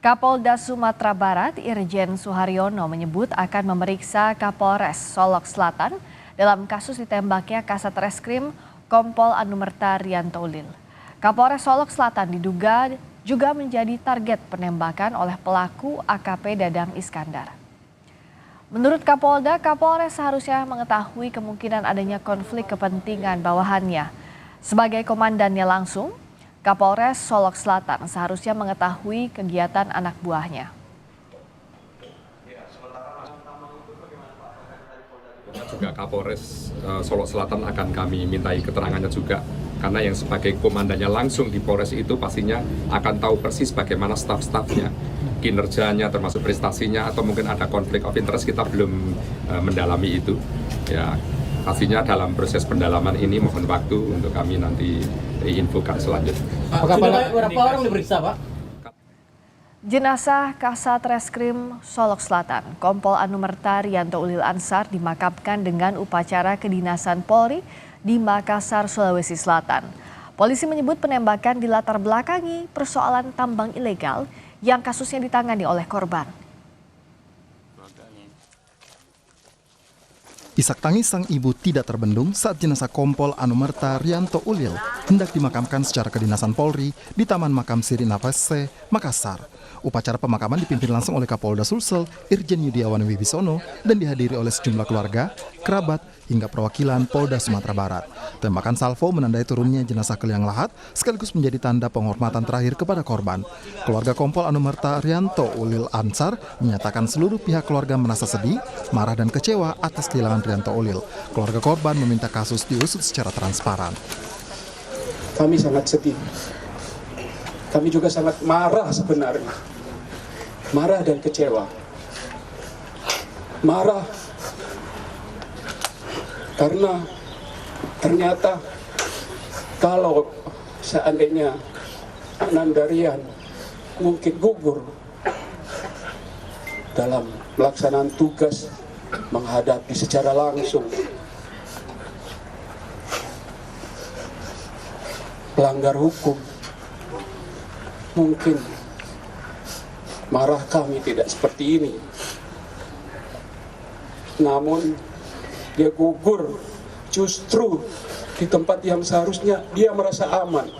Kapolda Sumatera Barat Irjen Suharyono menyebut akan memeriksa Kapolres Solok Selatan dalam kasus ditembaknya Kasat Reskrim Kompol Anumerta Rianto Ulil. Kapolres Solok Selatan diduga juga menjadi target penembakan oleh pelaku AKP Dadang Iskandar. Menurut Kapolda, Kapolres seharusnya mengetahui kemungkinan adanya konflik kepentingan bawahannya. Sebagai komandannya langsung, Kapolres Solok Selatan seharusnya mengetahui kegiatan anak buahnya. Juga Kapolres Solok Selatan akan kami mintai keterangannya juga, karena yang sebagai komandannya langsung di Polres itu pastinya akan tahu persis bagaimana staf-stafnya, kinerjanya termasuk prestasinya, atau mungkin ada konflik of interest, kita belum mendalami itu. Ya, pastinya dalam proses pendalaman ini mohon waktu untuk kami nanti infokan selanjutnya. Sudah berapa orang diperiksa, Pak? Jenazah Kasat Reskrim Solok Selatan, Kompol Anumerta Rianto Ulil Ansar dimakamkan dengan upacara kedinasan Polri di Makassar, Sulawesi Selatan. Polisi menyebut penembakan dilatar belakangi persoalan tambang ilegal yang kasusnya ditangani oleh korban. Isak tangis sang ibu tidak terbendung saat jenazah Kompol Anumerta Rianto Ulil hendak dimakamkan secara kedinasan Polri di Taman Makam Siri Nafase, Makassar. Upacara pemakaman dipimpin langsung oleh Kapolda Sulsel, Irjen Yudiawan Wibisono, dan dihadiri oleh sejumlah keluarga, kerabat, hingga perwakilan Polda Sumatera Barat. Tembakan salvo menandai turunnya jenazah ke liang lahat, sekaligus menjadi tanda penghormatan terakhir kepada korban. Keluarga Kompol Anumerta Rianto Ulil Ansar menyatakan seluruh pihak keluarga merasa sedih, marah, dan kecewa atas kehilangan Rianto Ulil. Keluarga korban meminta kasus diusut secara transparan. Kami sangat sedih. Kami juga sangat marah sebenarnya. Marah dan kecewa. Marah karena ternyata kalau seandainya Anandarian mungkin gugur dalam pelaksanaan tugas menghadapi secara langsung pelanggar hukum, mungkin marah kami tidak seperti ini. Namun dia gugur justru di tempat yang seharusnya dia merasa aman.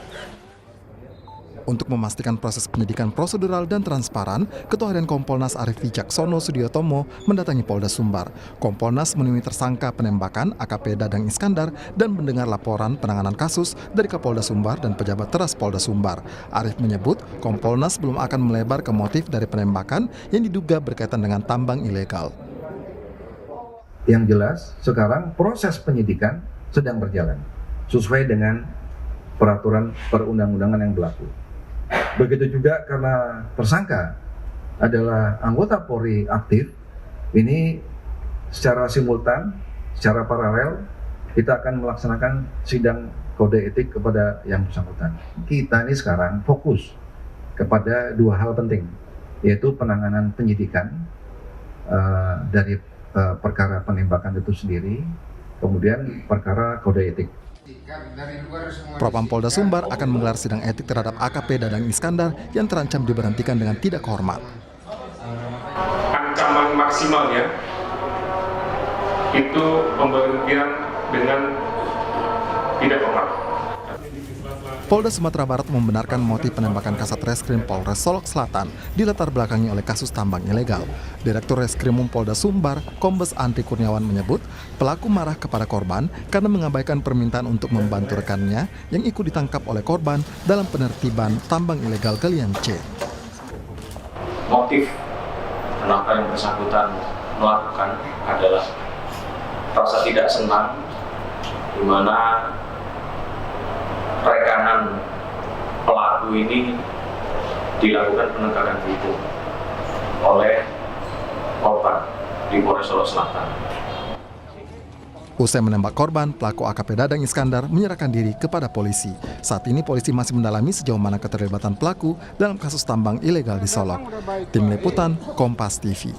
Untuk memastikan proses penyidikan prosedural dan transparan, Ketua Harian Kompolnas Arief Wijaksono Sudiotomo mendatangi Polda Sumbar. Kompolnas menemui tersangka penembakan AKP Dadang Iskandar dan mendengar laporan penanganan kasus dari Kapolda Sumbar dan pejabat teras Polda Sumbar. Arief menyebut Kompolnas belum akan melebar ke motif dari penembakan yang diduga berkaitan dengan tambang ilegal. Yang jelas sekarang proses penyidikan sedang berjalan sesuai dengan peraturan perundang-undangan yang berlaku. Begitu juga karena tersangka adalah anggota Polri aktif, ini secara simultan, secara paralel kita akan melaksanakan sidang kode etik kepada yang bersangkutan. Kita ini sekarang fokus kepada dua hal penting, yaitu penanganan penyidikan dari perkara penembakan itu sendiri, kemudian perkara kode etik. Propam Polda Sumbar akan menggelar sidang etik terhadap AKP Dadang Iskandar yang terancam diberhentikan dengan tidak hormat. Ancaman maksimalnya itu pemberhentian dengan tidak hormat. Polda Sumatera Barat membenarkan motif penembakan Kasat Reskrim Polres Solok Selatan dilatar belakangi oleh kasus tambang ilegal. Direktur Reskrimum Polda Sumbar, Kombes Andri Kurniawan menyebut pelaku marah kepada korban karena mengabaikan permintaan untuk membantu rekannya yang ikut ditangkap oleh korban dalam penertiban tambang ilegal Galian C. Motif kenapa yang bersangkutan melakukan adalah rasa tidak senang, di mana rekanan pelaku ini dilakukan penegakan hukum oleh korban di Polres Solok Selatan. Usai menembak korban, pelaku AKP Dadang Iskandar menyerahkan diri kepada polisi. Saat ini polisi masih mendalami sejauh mana keterlibatan pelaku dalam kasus tambang ilegal di Solok. Tim Liputan, Kompas TV.